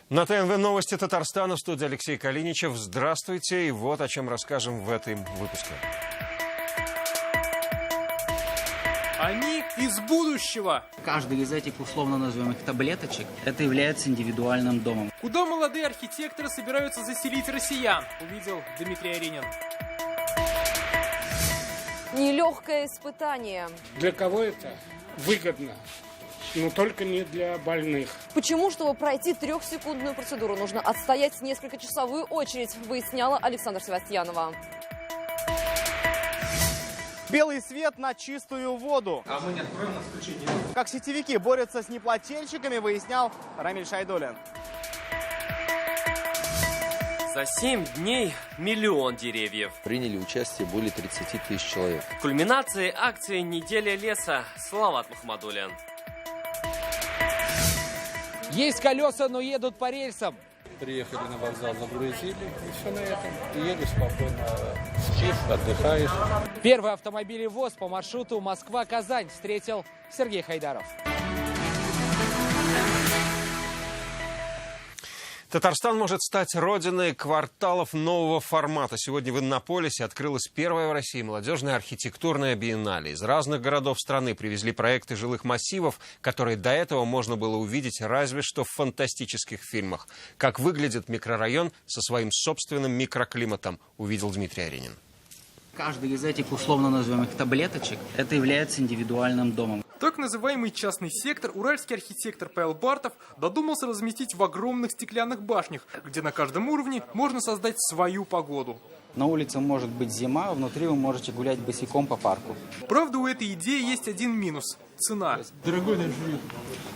На ТНВ новости Татарстана, в студии Алексей Калиничев. Здравствуйте, и вот о чем расскажем в этом выпуске. Они из будущего. Каждый из этих условно называемых таблеточек это является индивидуальным домом. Куда молодые архитекторы собираются заселить россиян, увидел Дмитрий Аринин. Нелегкое испытание. Для кого это выгодно? Но только не для больных. Почему, чтобы пройти 3-секундную процедуру, нужно отстоять несколько-часовую очередь, выясняла Александра Севастьянова. Белый свет на чистую воду. А мы не откроем, нас включить нет. Как сетевики борются с неплательщиками, выяснял Рамиль Шайдуллин. За 7 дней 1 000 000 деревьев. Приняли участие более 30 тысяч человек. В кульминации акции «Неделя леса». Салават Мухаммадуллин. Есть колеса, но едут по рельсам. Приехали на вокзал, загрузили, и все на этом. И едешь спокойно, спишь, отдыхаешь. Первый автомобилевоз по маршруту Москва-Казань встретил Сергей Хайдаров. Татарстан может стать родиной кварталов нового формата. Сегодня в Иннополисе открылась первая в России молодежная архитектурная биеннале. Из разных городов страны привезли проекты жилых массивов, которые до этого можно было увидеть разве что в фантастических фильмах. Как выглядит микрорайон со своим собственным микроклиматом, увидел Дмитрий Аринин. Каждый из этих условно называемых таблеточек это является индивидуальным домом. Так называемый частный сектор уральский архитектор Павел Бартов додумался разместить в огромных стеклянных башнях, где на каждом уровне можно создать свою погоду. На улице может быть зима, а внутри вы можете гулять босиком по парку. Правда, у этой идеи есть один минус – цена. Дорогое жилье.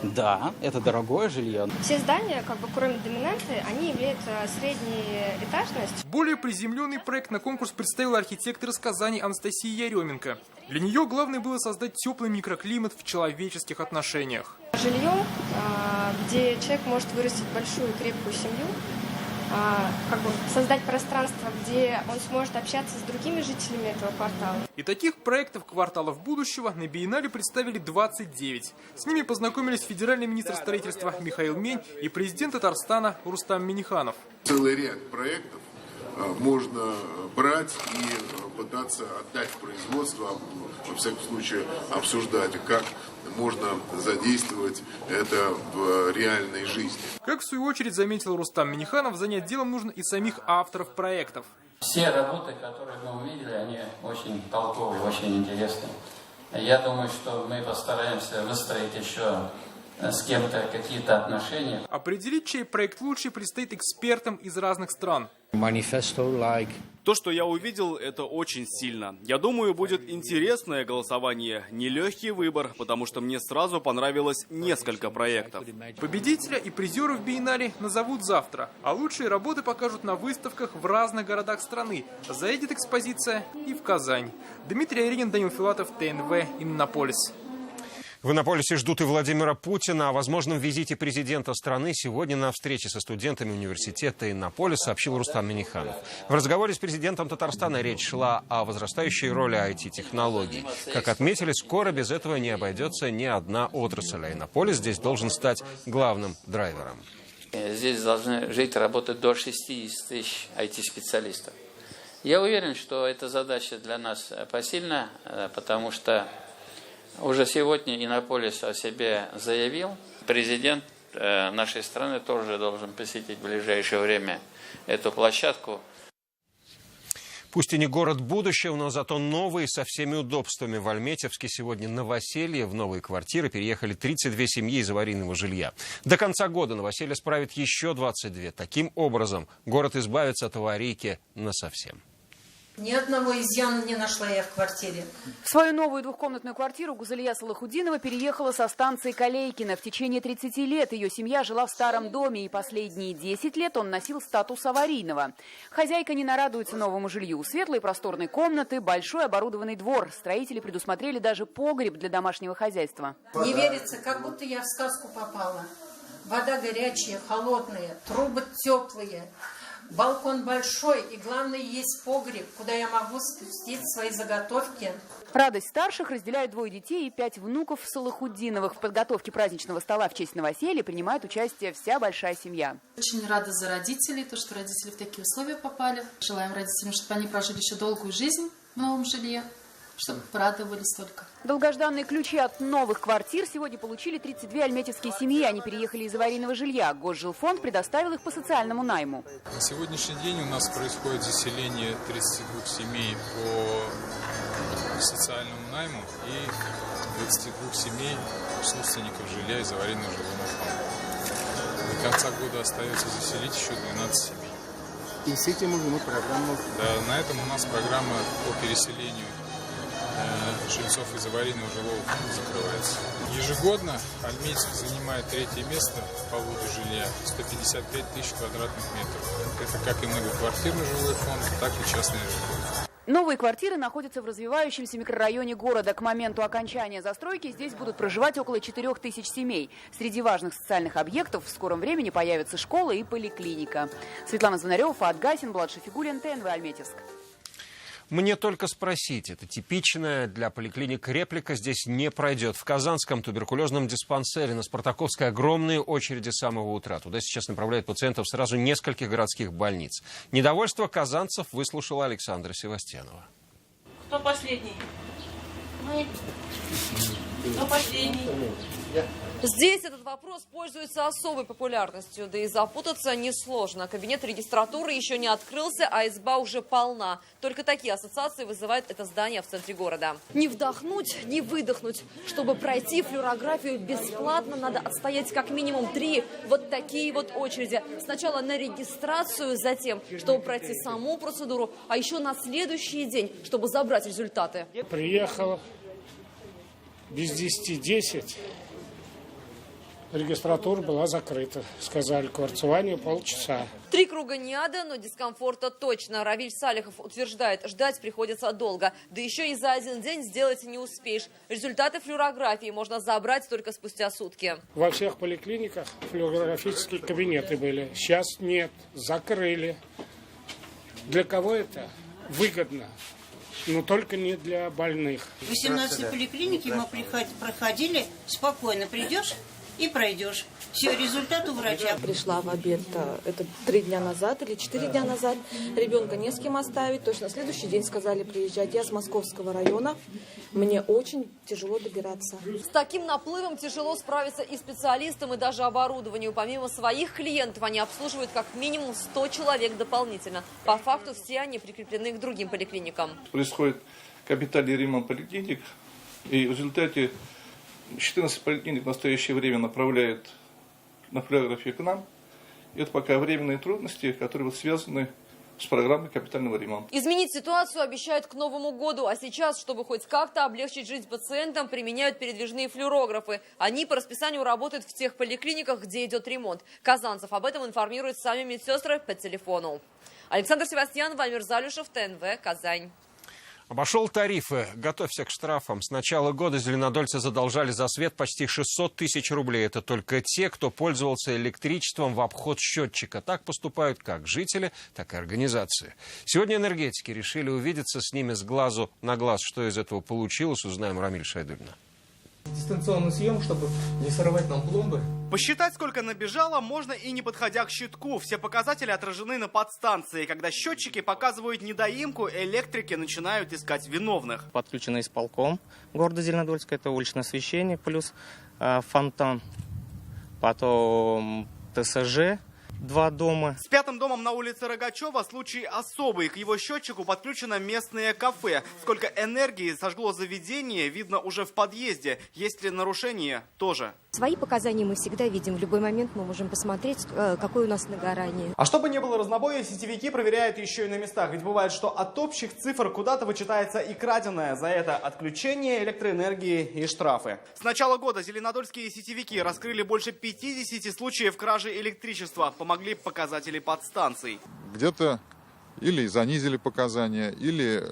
Да, это дорогое жилье. Все здания, кроме доминанты, они являются средней этажностью. Более приземленный проект на конкурс представила архитектор из Казани Анастасия Яременко. Для нее главное было создать теплый микроклимат в человеческих отношениях. Жилье, где человек может вырастить большую и крепкую семью, создать пространство, где он сможет общаться с другими жителями этого квартала. И таких проектов кварталов будущего на биеннале представили 29. С ними познакомились федеральный министр строительства Михаил Мень и президент Татарстана Рустам Минниханов. Целый ряд проектов можно брать и пытаться отдать в производство, во всяком случае обсуждать, как можно задействовать это в реальной жизни. Как в свою очередь заметил Рустам Минниханов, занять делом нужно и самих авторов проектов. Все работы, которые мы увидели, они очень толковые, очень интересные. Я думаю, что мы постараемся выстроить еще с кем-то какие-то отношения. Определить, чей проект лучше, предстоит экспертам из разных стран. То, что я увидел, это очень сильно. Я думаю, будет интересное голосование, нелегкий выбор, потому что мне сразу понравилось несколько проектов. Победителя и призеров биеннале назовут завтра, а лучшие работы покажут на выставках в разных городах страны. Заедет экспозиция и в Казань. Дмитрий Аринин, Данил Филатов, ТНВ, Иннополис. В Иннополисе ждут и Владимира Путина. О возможном визите президента страны сегодня на встрече со студентами университета Иннополис сообщил Рустам Минниханов. В разговоре с президентом Татарстана речь шла о возрастающей роли IT-технологий. Как отметили, скоро без этого не обойдется ни одна отрасль. А Иннополис здесь должен стать главным драйвером. Здесь должны жить, работать до 60 тысяч IT-специалистов. Я уверен, что эта задача для нас посильна, потому что уже сегодня Иннополис о себе заявил. Президент нашей страны тоже должен посетить в ближайшее время эту площадку. Пусть и не город будущего, но зато новый, со всеми удобствами. В Альметьевске сегодня новоселье. В новые квартиры переехали 32 семьи из аварийного жилья. До конца года новоселье справит еще 22. Таким образом, город избавится от аварийки насовсем. Ни одного изъяна не нашла я в квартире. В свою новую двухкомнатную квартиру Гузалия Салахудинова переехала со станции Калейкино. В течение 30 лет ее семья жила в старом доме, и последние 10 лет он носил статус аварийного. Хозяйка не нарадуется новому жилью. Светлые просторные комнаты, большой оборудованный двор. Строители предусмотрели даже погреб для домашнего хозяйства. Не верится, как будто я в сказку попала. Вода горячая, холодная, трубы теплые. Балкон большой, и главное, есть погреб, куда я могу спустить свои заготовки. Радость старших разделяют 2 детей и 5 внуков Салахутдиновых. В подготовке праздничного стола в честь новоселья принимает участие вся большая семья. Очень рада за родителей, то, что родители в такие условия попали. Желаем родителям, чтобы они прожили еще долгую жизнь в новом жилье, чтобы порадовались только. Долгожданные ключи от новых квартир сегодня получили 32 альметьевские семьи. Они переехали из аварийного жилья. Госжилфонд предоставил их по социальному найму. На сегодняшний день у нас происходит заселение 32 семей по социальному найму и 22 семей собственников жилья из аварийного жилого фонда. До конца года остается заселить еще 12 семей. И с этим уже мы программу... Да, на этом у нас программа по переселению жильцов из аварийного жилого фонда закрывается. Ежегодно Альметьевск занимает 3-е место по вводу жилья, 155 тысяч квадратных метров. Это как и многоквартирный жилой фонд, так и частное жилье. Новые квартиры находятся в развивающемся микрорайоне города. К моменту окончания застройки здесь будут проживать около 4000 семей. Среди важных социальных объектов в скором времени появятся школа и поликлиника. Светлана Звонарева, Фаат Гасин, Булат Шафигуллин, ТНВ Альметьевск. Мне только спросить, это типичная для поликлиник реплика здесь не пройдет. В Казанском туберкулезном диспансере на Спартаковской огромные очереди с самого утра. Туда сейчас направляют пациентов сразу нескольких городских больниц. Недовольство казанцев выслушала Александра Севастьянова. Кто последний? Мы. Кто последний? Здесь этот вопрос пользуется особой популярностью, да и запутаться несложно. Кабинет регистратуры еще не открылся, а изба уже полна. Только такие ассоциации вызывает это здание в центре города. Не вдохнуть, не выдохнуть. Чтобы пройти флюорографию бесплатно, надо отстоять как минимум 3 вот такие вот очереди. Сначала на регистрацию, затем, чтобы пройти саму процедуру, а еще на следующий день, чтобы забрать результаты. Приехал без 10:10. Регистратура была закрыта. Сказали, кварцевание полчаса. 3 круга не ада, но дискомфорта точно. Равиль Салихов утверждает, ждать приходится долго. Да еще и за один день сделать не успеешь. Результаты флюорографии можно забрать только спустя сутки. Во всех поликлиниках флюорографические кабинеты были. Сейчас нет. Закрыли. Для кого это выгодно? Но только не для больных. В 18 поликлинике мы проходили спокойно. Придешь и пройдешь. Все, результат у врача. Пришла в обед, это 3 дня назад или 4 дня назад. Ребенка не с кем оставить. Точно на следующий день сказали приезжать. Я с Московского района. Мне очень тяжело добираться. С таким наплывом тяжело справиться и специалистам, и даже оборудованию. Помимо своих клиентов, они обслуживают как минимум 100 человек дополнительно. По факту все они прикреплены к другим поликлиникам. Происходит капитальный ремонт поликлиник, и в результате 14 поликлиник в настоящее время направляют на флюорографию к нам. И это пока временные трудности, которые связаны с программой капитального ремонта. Изменить ситуацию обещают к Новому году. А сейчас, чтобы хоть как-то облегчить жизнь пациентам, применяют передвижные флюорографы. Они по расписанию работают в тех поликлиниках, где идет ремонт. Казанцев об этом информируют сами медсестры по телефону. Александр Севастьянов, Владимир Залюшев, ТНВ, Казань. Обошел тарифы. Готовься к штрафам. С начала года зеленодольцы задолжали за свет почти 600 тысяч рублей. Это только те, кто пользовался электричеством в обход счетчика. Так поступают как жители, так и организации. Сегодня энергетики решили увидеться с ними с глазу на глаз. Что из этого получилось, узнаем у Рамиля Шайдуллина. Дистанционный съем, чтобы не сорвать нам пломбы. Посчитать, сколько набежало, можно и не подходя к щитку. Все показатели отражены на подстанции. Когда счетчики показывают недоимку, электрики начинают искать виновных. Подключено исполком города Зеленодольска, это уличное освещение, плюс фонтан. Потом ТСЖ. 2 дома. С 5-м домом на улице Рогачева случай особый. К его счетчику подключено местное кафе. Сколько энергии сожгло заведение, видно уже в подъезде. Есть ли нарушение, тоже. Свои показания мы всегда видим. В любой момент мы можем посмотреть, какое у нас нагорание. А чтобы не было разнобоя, сетевики проверяют еще и на местах. Ведь бывает, что от общих цифр куда-то вычитается и краденое. За это отключение электроэнергии и штрафы. С начала года зеленодольские сетевики раскрыли больше 50 случаев кражи электричества. Помогли показатели подстанций. Где-то или занизили показания, или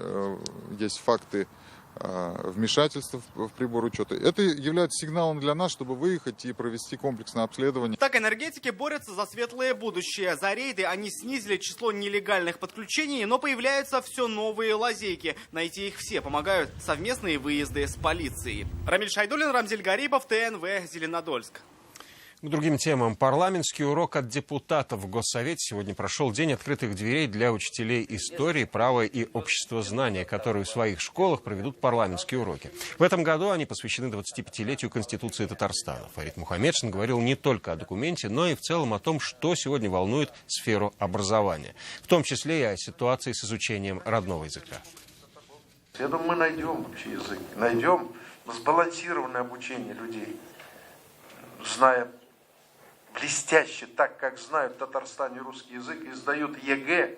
есть факты вмешательства в прибор учета. Это является сигналом для нас, чтобы выехать и провести комплексное обследование. Так энергетики борются за светлое будущее. За рейды они снизили число нелегальных подключений, но появляются все новые лазейки. Найти их все помогают совместные выезды с полицией. Рамиль Шайдуллин, Рамзиль Гарипов, ТНВ, Зеленодольск. К другим темам. Парламентский урок от депутатов в Госсовете. Сегодня прошел день открытых дверей для учителей истории, права и обществознания, которые в своих школах проведут парламентские уроки. В этом году они посвящены 25-летию Конституции Татарстана. Фарид Мухаммедшин говорил не только о документе, но и в целом о том, что сегодня волнует сферу образования. В том числе и о ситуации с изучением родного языка. Я думаю, мы найдем общий язык, найдем сбалансированное обучение людей, зная блестяще, так как знают в Татарстане русский язык, и сдают ЕГЭ,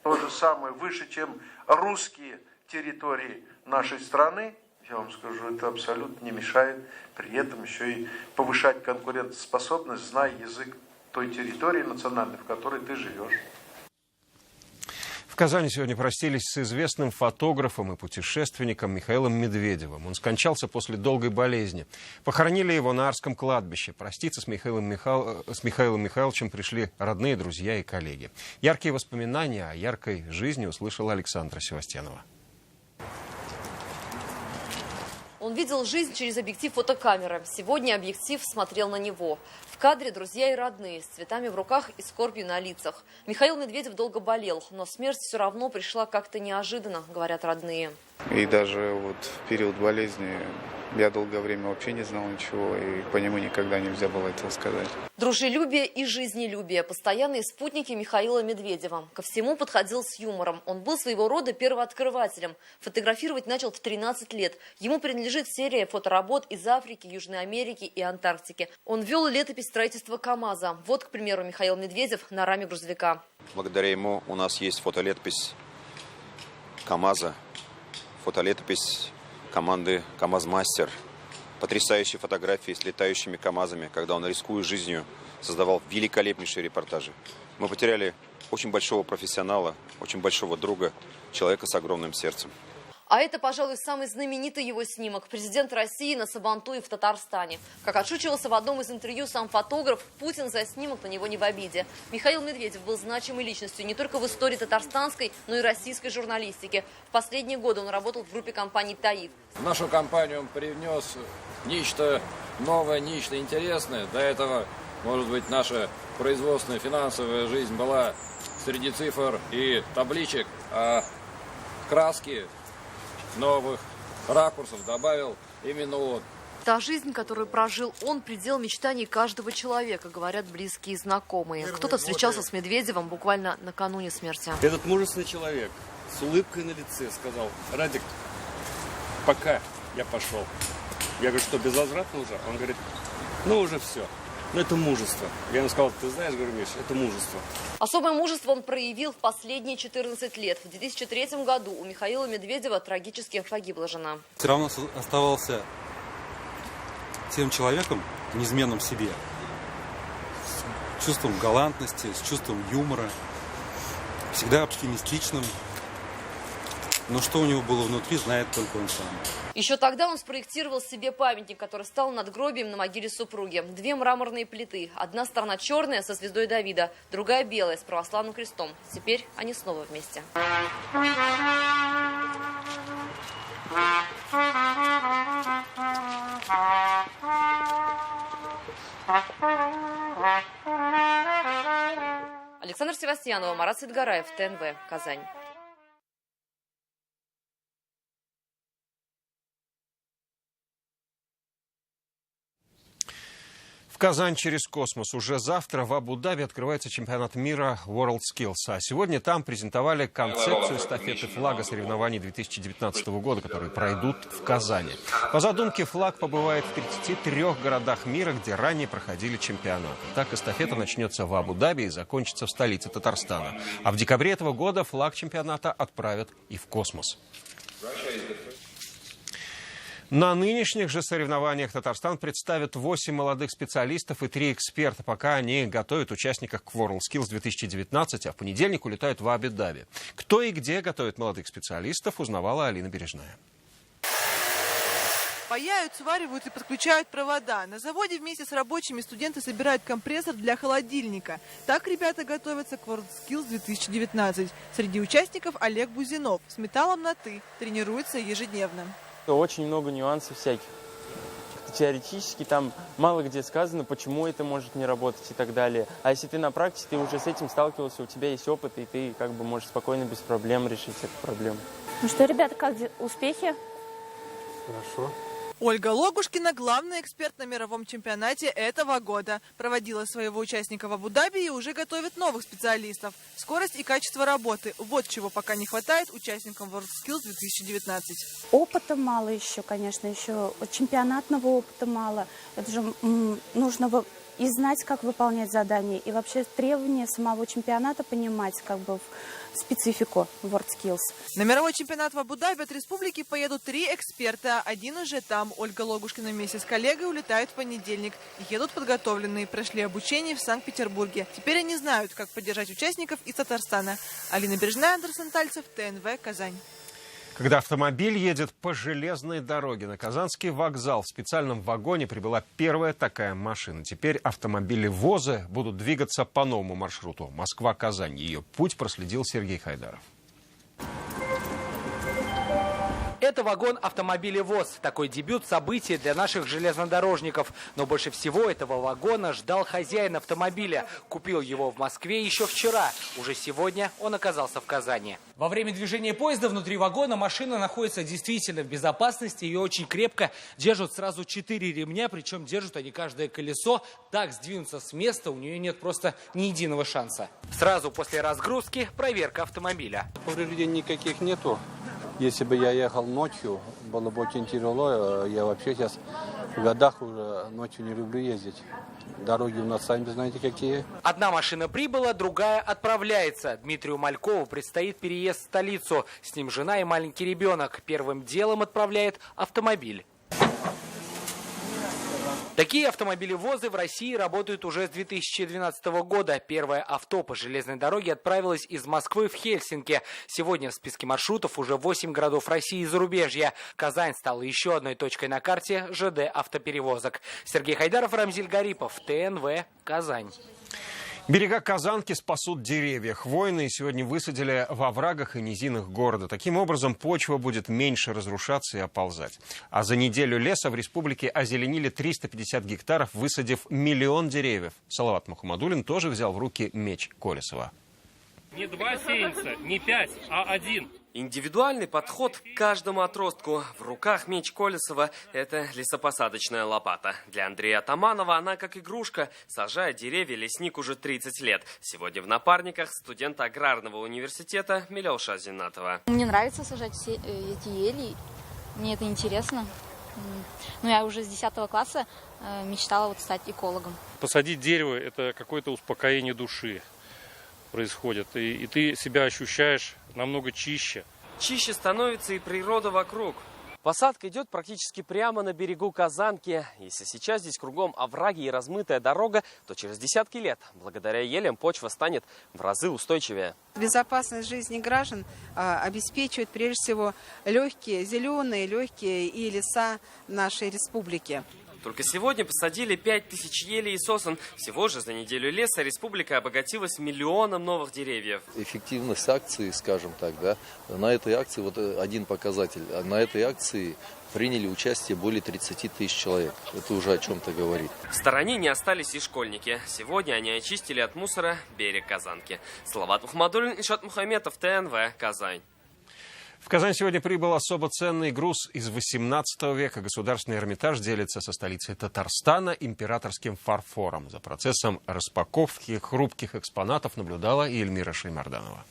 то же самое, выше, чем русские территории нашей страны, я вам скажу, это абсолютно не мешает при этом еще и повышать конкурентоспособность, зная язык той территории национальной, в которой ты живешь. В Казани сегодня простились с известным фотографом и путешественником Михаилом Медведевым. Он скончался после долгой болезни. Похоронили его на Арском кладбище. Проститься с Михаилом Михайловичем пришли родные, друзья и коллеги. Яркие воспоминания о яркой жизни услышала Александра Севастьянова. Он видел жизнь через объектив фотокамеры. Сегодня объектив смотрел на него. В кадре друзья и родные, с цветами в руках и скорбью на лицах. Михаил Медведев долго болел, но смерть все равно пришла как-то неожиданно, говорят родные. И даже вот в период болезни я долгое время вообще не знал ничего, и по нему никогда нельзя было этого сказать. Дружелюбие и жизнелюбие – постоянные спутники Михаила Медведева. Ко всему подходил с юмором. Он был своего рода первооткрывателем. Фотографировать начал в 13 лет. Ему принадлежит серия фоторабот из Африки, Южной Америки и Антарктики. Он вел летопись строительства КАМАЗа. Вот, к примеру, Михаил Медведев на раме грузовика. Благодаря ему у нас есть фотолетопись КАМАЗа, фотолетопись команды КАМАЗ-мастер. Потрясающие фотографии с летающими КАМАЗами, когда он, рискуя жизнью, создавал великолепнейшие репортажи. Мы потеряли очень большого профессионала, очень большого друга, человека с огромным сердцем. А это, пожалуй, самый знаменитый его снимок. Президент России на Сабантуе в Татарстане. Как отшучивался в одном из интервью сам фотограф, Путин за снимок на него не в обиде. Михаил Медведев был значимой личностью не только в истории татарстанской, но и российской журналистики. В последние годы он работал в группе компаний «Таиф». В нашу компанию он привнес нечто новое, нечто интересное. До этого, может быть, наша производственная, финансовая жизнь была среди цифр и табличек, а краски новых ракурсов добавил именно он. Та жизнь, которую прожил он, предел мечтаний каждого человека, говорят близкие и знакомые. Кто-то встречался с Медведевым буквально накануне смерти. Этот мужественный человек с улыбкой на лице сказал: Радик, пока, я пошел. Я говорю, что безвозвратно уже? Он говорит, ну уже все. Но это мужество. Я ему сказал, ты знаешь, говорю, Миш, это мужество. Особое мужество он проявил в последние 14 лет. В 2003 году у Михаила Медведева трагически погибла жена. Все равно оставался тем человеком, неизменным себе. С чувством галантности, с чувством юмора. Всегда оптимистичным. Но что у него было внутри, знает только он сам. Еще тогда он спроектировал себе памятник, который стал надгробием на могиле супруги. 2 мраморные плиты. Одна сторона черная со звездой Давида, другая белая с православным крестом. Теперь они снова вместе. Александра Севастьянова, Марат Сидгараев, ТНВ, Казань. Казань через космос. Уже завтра в Абу-Даби открывается чемпионат мира WorldSkills. А сегодня там презентовали концепцию эстафеты флага соревнований 2019 года, которые пройдут в Казани. По задумке, флаг побывает в 33 городах мира, где ранее проходили чемпионаты. Так эстафета начнется в Абу-Даби и закончится в столице Татарстана. А в декабре этого года флаг чемпионата отправят и в космос. На нынешних же соревнованиях Татарстан представит 8 молодых специалистов и 3 эксперта, пока они готовят участников к WorldSkills 2019, а в понедельник улетают в Абу-Даби. Кто и где готовит молодых специалистов, узнавала Алина Бережная. Паяют, сваривают и подключают провода. На заводе вместе с рабочими студенты собирают компрессор для холодильника. Так ребята готовятся к WorldSkills 2019. Среди участников Олег Бузинов. С металлом на «ты». Тренируется ежедневно. Очень много нюансов всяких. Теоретически там мало где сказано, почему это может не работать и так далее. А если ты на практике, ты уже с этим сталкивался, у тебя есть опыт, и ты как бы можешь спокойно, без проблем решить эту проблему. Ну что, ребята, как успехи? Хорошо. Ольга Логушкина – главный эксперт на мировом чемпионате этого года. Проводила своего участника в Абу-Даби и уже готовит новых специалистов. Скорость и качество работы – вот чего пока не хватает участникам WorldSkills 2019. Опыта мало еще, конечно, еще чемпионатного опыта мало. Это же нужно и знать, как выполнять задания, и вообще требования самого чемпионата понимать, как бы специфику WorldSkills. На мировой чемпионат в Абу-Даби от республики поедут 3 эксперта. Один уже там. Ольга Логушкина вместе с коллегой улетает в понедельник. Едут подготовленные, прошли обучение в Санкт-Петербурге. Теперь они знают, как поддержать участников из Татарстана. Алина Бережная, Андрей Сантальцев, ТНВ, Казань. Когда автомобиль едет по железной дороге, на Казанский вокзал в специальном вагоне прибыла первая такая машина. Теперь автомобили-возы будут двигаться по новому маршруту. Москва-Казань. Ее путь проследил Сергей Хайдаров. Это вагон автомобилей-ВОЗ. Такой дебют события для наших железнодорожников. Но больше всего этого вагона ждал хозяин автомобиля. Купил его в Москве еще вчера. Уже сегодня он оказался в Казани. Во время движения поезда внутри вагона машина находится действительно в безопасности. Ее очень крепко держат сразу 4 ремня. Причем держат они каждое колесо. Так сдвинуться с места у нее нет просто ни единого шанса. Сразу после разгрузки проверка автомобиля. Повреждений никаких нету. Если бы я ехал ночью, было бы очень тяжело. Я вообще сейчас в годах уже ночью не люблю ездить. Дороги у нас, сами знаете, какие. Одна машина прибыла, другая отправляется. Дмитрию Малькову предстоит переезд в столицу. С ним жена и маленький ребенок. Первым делом отправляет автомобиль. Такие автомобили-возы в России работают уже с 2012 года. Первое авто по железной дороге отправилось из Москвы в Хельсинки. Сегодня в списке маршрутов уже 8 городов России и зарубежья. Казань стала еще одной точкой на карте ЖД автоперевозок. Сергей Хайдаров, Рамзиль Гарипов, ТНВ, Казань. Берега Казанки спасут деревья. Хвойные сегодня высадили во оврагах и низинах города. Таким образом, почва будет меньше разрушаться и оползать. А за неделю леса в республике озеленили 350 гектаров, высадив 1 миллион деревьев. Салават Мухаммадуллин тоже взял в руки меч Колесова. Не 2 сеянца, не 5, а 1. Индивидуальный подход к каждому отростку. В руках меч Колесова – это лесопосадочная лопата. Для Андрея Атаманова она как игрушка. Сажает деревья лесник уже 30 лет. Сегодня в напарниках студента аграрного университета Милеуша Зинатова. Мне нравится сажать все эти ели. Мне это интересно. Но я уже с 10 класса мечтала стать экологом. Посадить дерево – это какое-то успокоение души происходит. И ты себя ощущаешь намного чище. Чище становится и природа вокруг. Посадка идет практически прямо на берегу Казанки. Если сейчас здесь кругом овраги и размытая дорога, то через десятки лет, благодаря елям, почва станет в разы устойчивее. Безопасность жизни граждан обеспечивает прежде всего зеленые легкие и леса нашей республики. Только сегодня посадили 5000 елей и сосен. Всего же за неделю леса республика обогатилась 1 миллионом новых деревьев. Эффективность акции, скажем так, да, на этой акции, вот один показатель, на этой акции приняли участие более 30 тысяч человек. Это уже о чем-то говорит. В стороне не остались и школьники. Сегодня они очистили от мусора берег Казанки. Салават Мухаммадуллин, Ишат Мухаметов, ТНВ, Казань. В Казань сегодня прибыл особо ценный груз из 18 века. Государственный Эрмитаж делится со столицей Татарстана императорским фарфором. За процессом распаковки хрупких экспонатов наблюдала и Эльмира Шеймарданова.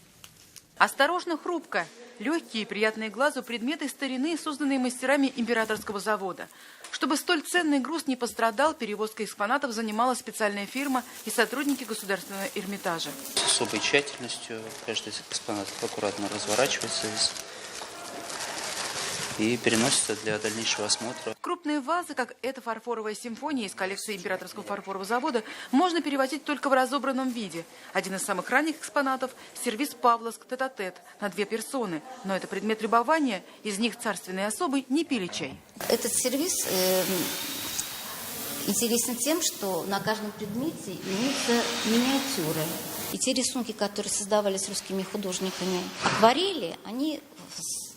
Осторожно, хрупко. Легкие и приятные глазу предметы старины, созданные мастерами императорского завода. Чтобы столь ценный груз не пострадал, перевозкой экспонатов занималась специальная фирма и сотрудники Государственного Эрмитажа. С особой тщательностью каждый из экспонатов аккуратно разворачивается из и переносится для дальнейшего осмотра. Крупные вазы, как эта фарфоровая симфония из коллекции Императорского фарфорового завода, можно перевозить только в разобранном виде. Один из самых ранних экспонатов – сервиз «Павловск» тет-а-тет на 2 персоны. Но это предмет любования, из них царственные особы не пили чай. Этот сервиз интересен тем, что на каждом предмете имеются миниатюры. И те рисунки, которые создавались русскими художниками, акварели, они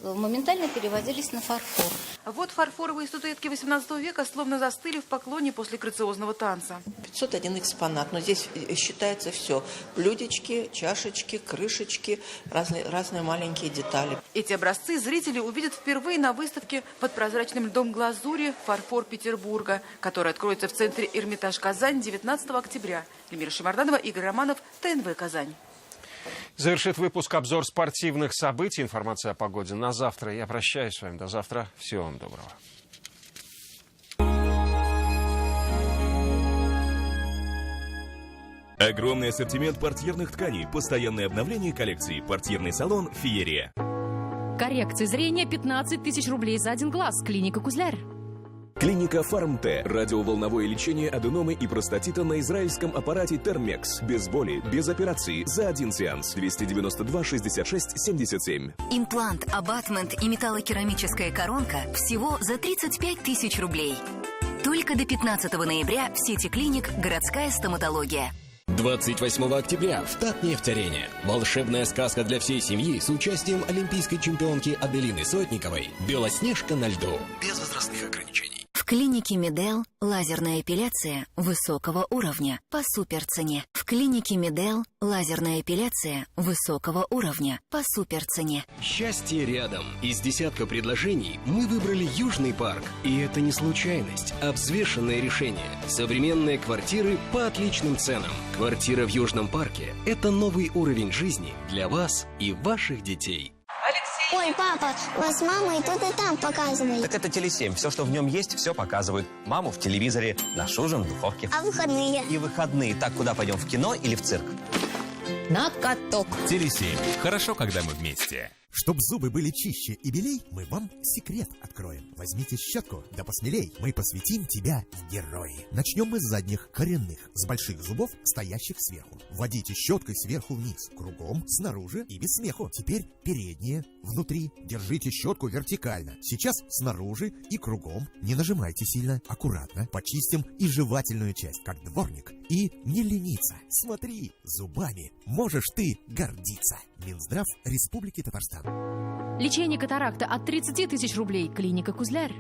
моментально переводились на фарфор. Вот фарфоровые статуэтки XVIII века словно застыли в поклоне после грациозного танца. 501 экспонат, но здесь считается все. Блюдечки, чашечки, крышечки, разные маленькие детали. Эти образцы зрители увидят впервые на выставке под прозрачным льдом глазури «Фарфор Петербурга», которая откроется в центре Эрмитаж Казань 19 октября. Эльмира Шимарданова, Игорь Романов, ТНВ Казань. Завершит выпуск обзор спортивных событий. Информация о погоде на завтра. Я прощаюсь с вами. До завтра. Всего вам доброго. Огромный ассортимент портьерных тканей, постоянное обновление коллекции. Портьерный салон «Феерия». Коррекция зрения 15 000 рублей за один глаз. Клиника «Кузляр». Клиника Фармте. Радиоволновое лечение аденомы и простатита на израильском аппарате Термекс. Без боли, без операции, за один сеанс. 292 66 77. Имплант, абатмент и металлокерамическая коронка всего за 35 000 рублей. Только до 15 ноября в сети клиник «Городская стоматология». 28 октября в Татнефть-арене. Волшебная сказка для всей семьи с участием олимпийской чемпионки Аделины Сотниковой «Белоснежка на льду». Без возрастных ограничений. В клинике Медел лазерная эпиляция высокого уровня по суперцене. В клинике Медел лазерная эпиляция высокого уровня по суперцене. Счастье рядом. Из десятка предложений мы выбрали Южный парк. И это не случайность, а взвешенное решение. Современные квартиры по отличным ценам. Квартира в Южном парке – это новый уровень жизни для вас и ваших детей. Ой, папа, вас мама и тут, и там показывает. Так это Теле7. Все, что в нем есть, все показывают. Маму в телевизоре, наш ужин в духовке. А выходные? И выходные. Так, куда пойдем, в кино или в цирк? На каток. Теле7. Хорошо, когда мы вместе. Чтоб зубы были чище и белей, мы вам секрет откроем. Возьмите щетку, да посмелей, мы посвятим тебя в герои. Начнем мы с задних, коренных, с больших зубов, стоящих сверху. Вводите щеткой сверху вниз, кругом, снаружи и без смеху. Теперь передние, внутри. Держите щетку вертикально. Сейчас снаружи и кругом. Не нажимайте сильно, аккуратно. Почистим и жевательную часть, как дворник. И не лениться. Смотри, зубами можешь ты гордиться. Минздрав Республики Татарстан. Лечение катаракта от 30 000 рублей. Клиника «Кузляр».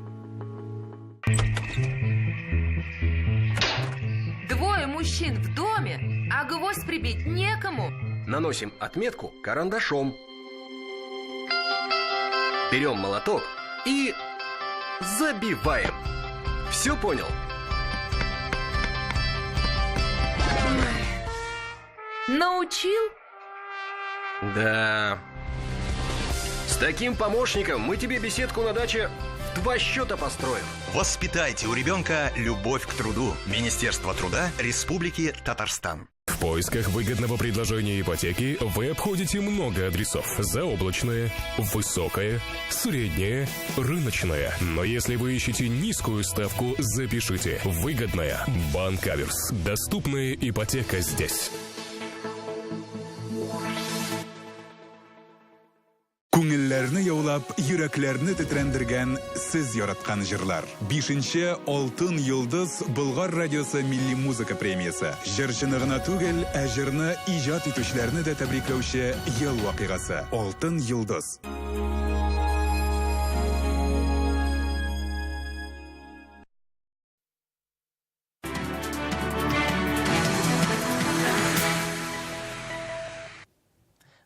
Двое мужчин в доме, а гвоздь прибить некому. Наносим отметку карандашом. Берем молоток и забиваем. Все понял? Научил? Да. С таким помощником мы тебе беседку на даче в 2 счета построим. Воспитайте у ребенка любовь к труду. Министерство труда Республики Татарстан. В поисках выгодного предложения ипотеки вы обходите много адресов. Заоблачное, высокое, среднее, рыночное. Но если вы ищете низкую ставку, запишите. Выгодная. Банк Аверс. Доступная ипотека здесь. Күңелләрне яулап, йөрәкләрне тетрәндергән сез яраткан җырлар. 5-нче Алтын йолдыз Болгар радиосы милли музыка премиясе. Җырчыны гына түгел, ә җырны иҗат итүчеләрне дә тәбрикләүче ел вакыйгасы. Алтын йолдыз.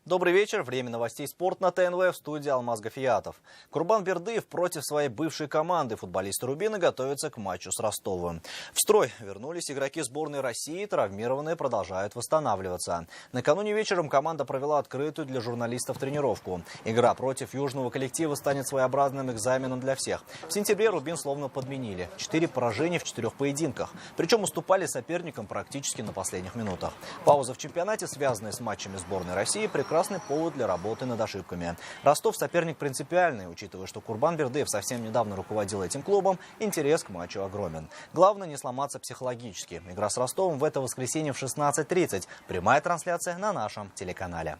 Добрый вечер. Время новостей «Спорт» на ТНВ. В студии Алмаз Гафиятов. Курбан Бердыев против своей бывшей команды. Футболисты Рубина готовятся к матчу с Ростовом. В строй вернулись игроки сборной России. Травмированные продолжают восстанавливаться. Накануне вечером команда провела открытую для журналистов тренировку. Игра против южного коллектива станет своеобразным экзаменом для всех. В сентябре Рубин словно подменили. 4 поражения в 4 поединках. Причем уступали соперникам практически на последних минутах. Пауза в чемпионате, связанная с матчами сборной России, прекрасно прекрасный повод для работы над ошибками. Ростов соперник принципиальный, учитывая, что Курбан-Бердыев совсем недавно руководил этим клубом, интерес к матчу огромен. Главное не сломаться психологически. Игра с Ростовом в это воскресенье в 16:30. Прямая трансляция на нашем телеканале.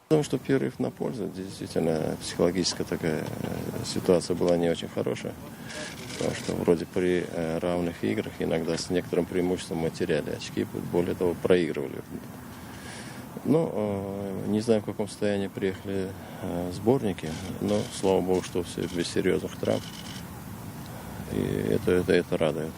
Потому что перерыв на пользу, действительно, психологическая такая ситуация была не очень хорошая. Потому что вроде при равных играх иногда с некоторым преимуществом мы теряли очки, более того, проигрывали. Не знаю, в каком состоянии приехали сборники, но, слава богу, что все без серьезных травм. И это радует.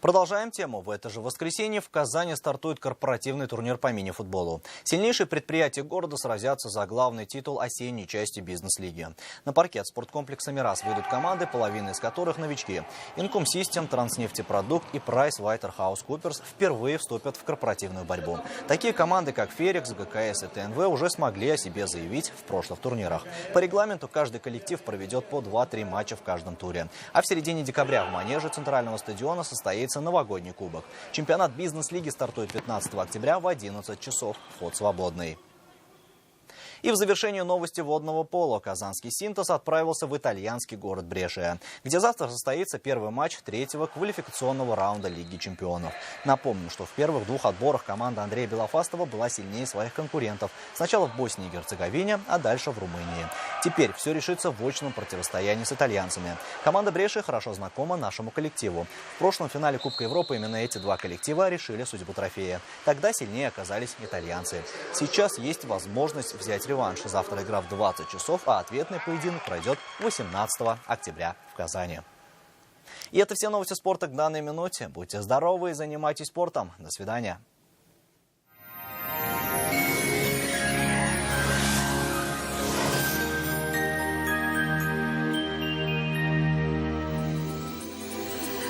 Продолжаем тему. В это же воскресенье в Казани стартует корпоративный турнир по мини-футболу. Сильнейшие предприятия города сразятся за главный титул осенней части бизнес-лиги. На паркет спорткомплекса «Мирас» выйдут команды, половина из которых новички. Income System, Транснефтепродукт и PricewaterhouseCoopers впервые вступят в корпоративную борьбу. Такие команды, как Ферекс, ГКС и ТНВ, уже смогли о себе заявить в прошлых турнирах. По регламенту каждый коллектив проведет по 2-3 матча в каждом туре. А в середине декабря в манеже Центрального стадиона состоится новогодний кубок. Чемпионат бизнес-лиги стартует 15 октября в 11 часов. Вход свободный. И в завершение новости водного пола казанский «Синтез» отправился в итальянский город Брешия, где завтра состоится первый матч третьего квалификационного раунда Лиги чемпионов. Напомню, что в первых двух отборах команда Андрея Белофастова была сильнее своих конкурентов. Сначала в Боснии и Герцеговине, а дальше в Румынии. Теперь все решится в очном противостоянии с итальянцами. Команда Брешия хорошо знакома нашему коллективу. В прошлом финале Кубка Европы именно эти два коллектива решили судьбу трофея. Тогда сильнее оказались итальянцы. Сейчас есть возможность взять реванш. Завтра игра в 20 часов, а ответный поединок пройдет 18 октября в Казани. И это все новости спорта к данной минуте. Будьте здоровы и занимайтесь спортом. До свидания.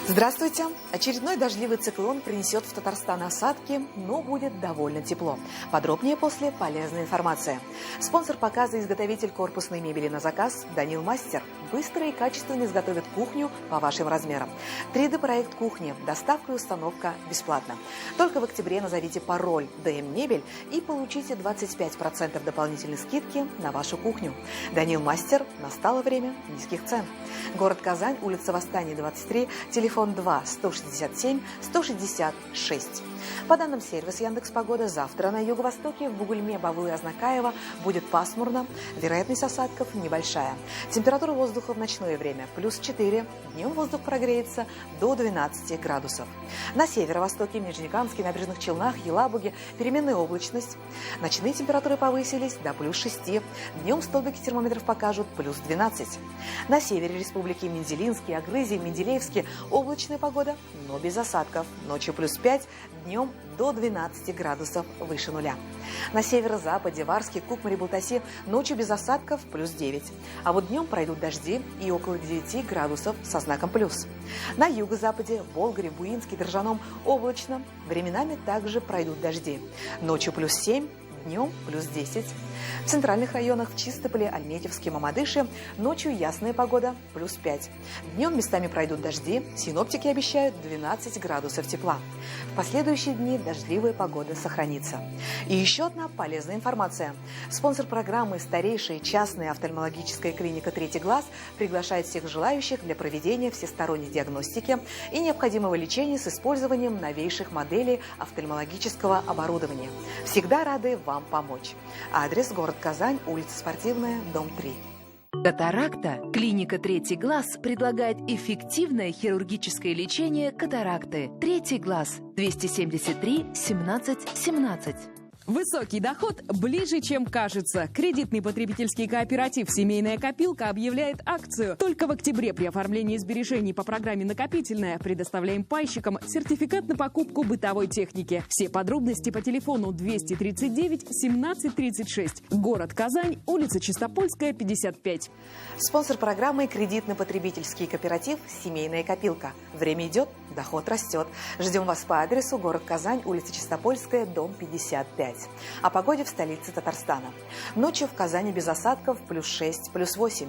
Здравствуйте! Очередной дождливый циклон принесет в Татарстан осадки, но будет довольно тепло. Подробнее после полезной информации. Спонсор показа – изготовитель корпусной мебели на заказ Данил Мастер. Быстро и качественно изготовит кухню по вашим размерам. 3D-проект кухни. Доставка и установка бесплатно. Только в октябре назовите пароль «ДМ Мебель» и получите 25% дополнительной скидки на вашу кухню. Данил Мастер. Настало время низких цен. Город Казань, улица Восстания, 23, телефон 2-167-166. По данным сервиса Яндекс.Погода, завтра на юго-востоке в Бугульме, Бавлы и Азнакаево будет пасмурно, вероятность осадков небольшая. Температура воздуха в ночное время +4, днем воздух прогреется до 12 градусов. На северо-востоке, в Нижнекамске, Набережных Челнах, Елабуге переменная облачность. Ночные температуры повысились до +6, днем столбики термометров покажут +12. На севере республики Мензелинский, Агрызий, Менделеевский облачная погода, но без осадков. Ночью +5, днем до 12 градусов выше нуля. На северо-западе, Варске, Кукмаре, Балтасе ночью без осадков +9. А вот днем пройдут дожди и около 9 градусов со знаком плюс. На юго-западе, Болгаре, Буинске, Торжаном облачно. Временами также пройдут дожди. Ночью +7. Днем +10. В центральных районах в Чистополе, Альметьевске, Мамадыше ночью ясная погода +5. Днем местами пройдут дожди, синоптики обещают 12 градусов тепла. В последующие дни дождливая погода сохранится. И еще одна полезная информация. Спонсор программы «Старейшая частная офтальмологическая клиника «Третий глаз» приглашает всех желающих для проведения всесторонней диагностики и необходимого лечения с использованием новейших моделей офтальмологического оборудования. Всегда рады вам помочь. Адрес: город Казань, улица Спортивная, дом 3. Катаракта. Клиника «Третий глаз» предлагает эффективное хирургическое лечение катаракты. «Третий глаз». 273 17 17. Высокий доход ближе, чем кажется. Кредитный потребительский кооператив «Семейная копилка» объявляет акцию. Только в октябре при оформлении сбережений по программе «Накопительная» предоставляем пайщикам сертификат на покупку бытовой техники. Все подробности по телефону 239 17 36. Город Казань, улица Чистопольская, 55. Спонсор программы – кредитно-потребительский кооператив «Семейная копилка». Время идет, Доход растет. Ждем вас по адресу город Казань, улица Чистопольская, дом 55. О погоде в столице Татарстана. Ночью в Казани без осадков +6, +8.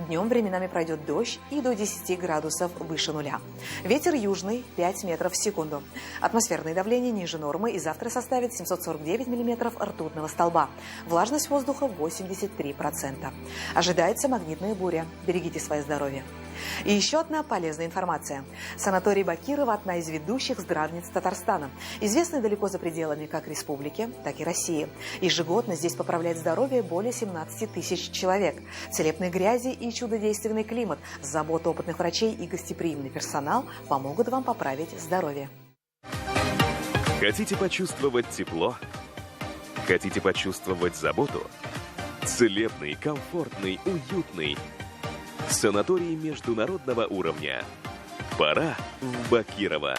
Днем временами пройдет дождь и до 10 градусов выше нуля. Ветер южный 5 метров в секунду. Атмосферное давление ниже нормы и завтра составит 749 миллиметров ртутного столба. Влажность воздуха 83%. Ожидается магнитная буря. Берегите свое здоровье. И еще одна полезная информация. Санаторий Бакирова – одна из ведущих здравниц Татарстана. Известный далеко за пределами как республики, так и России. Ежегодно здесь поправляет здоровье более 17 тысяч человек. Целебные грязи и чудодейственный климат, забота опытных врачей и гостеприимный персонал помогут вам поправить здоровье. Хотите почувствовать тепло? Хотите почувствовать заботу? Целебный, комфортный, уютный. Санаторий международного уровня. Пора в Бакирово.